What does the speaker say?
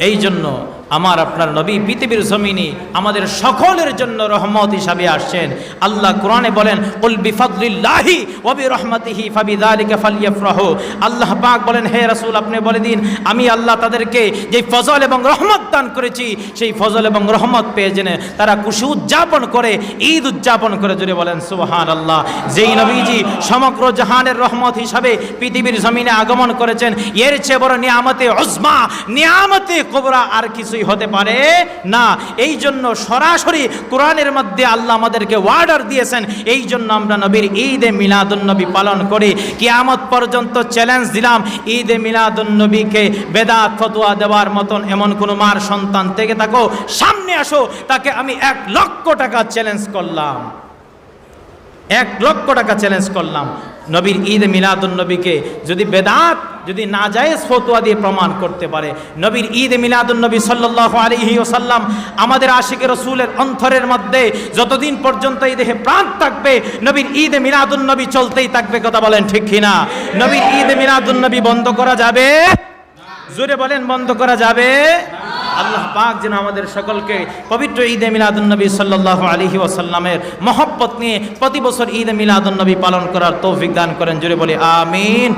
এই জন্য আমার আপনার নবী পৃথিবীর জমিনে আমাদের সকলের জন্য রহমত হিসাবে আসছেন। আল্লাহ কোরআনে বলেন, কুল বিফাদলিল্লাহি ওয়া বিরহমাতিহি ফাবিযালিকা ফালইফরাহু। আল্লাহ পাক বলেন, হে রাসূল আপনি বলে দিন, আমি আল্লাহ তাদেরকে যে ফজল এবং রহমত দান করেছি, সেই ফজল এবং রহমত পেয়ে জেনে তারা খুশি উদযাপন করে, ঈদ উদযাপন করে। জুড়ে বলেন সুবহানাল্লাহ। যেই নবীজি সমগ্র জাহানের রহমত হিসাবে পৃথিবীর জমিনে আগমন করেছেন, এর চেয়ে বড় নিয়ামতে উজমা, নিয়ামতে কুবরা আর কিছু হতে পারে না। এই জন্য সরাসরি কোরআনের মধ্যে আল্লাহ আমাদেরকে অর্ডার দিয়েছেন। এই জন্য আমরা নবীর ঈদে মিলাদুন নবী পালন করি। কিয়ামত পর্যন্ত চ্যালেঞ্জ দিলাম, ঈদে মিলাদুন নবীকে বেদাত ফতোয়া দেওয়ার মতন এমন কোনো মার সন্তান থেকে থাকো, সামনে আসো, তাকে আমি 1 লক্ষ টাকা চ্যালেঞ্জ করলাম। 1 লক্ষ টাকা চ্যালেঞ্জ করলাম। নবীর ঈদ মিলাদুন নবীকে যদি বেদাত, যদি নাজায়েজ ফতোয়া দিয়ে প্রমাণ করতে পারে, নবীর ঈদ মিলাদুন নবী সাল্লাল্লাহু আলাইহি ওয়াসাল্লাম আমাদের আশিকে রাসূলের অন্তরের মধ্যে যতদিন পর্যন্ত এই দেহে প্রাণ থাকবে, নবীর ঈদ মিলাদুন নবী চলতেই থাকবে। কথা বলেন ঠিক কিনা? নবীর ঈদ মিলাদুন নবী বন্ধ করা যাবে? জোরে বলেন, বন্ধ করা যাবে? আল্লাহ পাক যেন আমাদের সকলকে পবিত্র ঈদে মিলাদুন নবী সাল্লাল্লাহু আলাইহি ওয়াসাল্লামের মহব্বত নিয়ে প্রতি বছর ঈদে মিলাদুন নবী পালন করার তৌফিক দান করেন। জোরে বলি আমিন।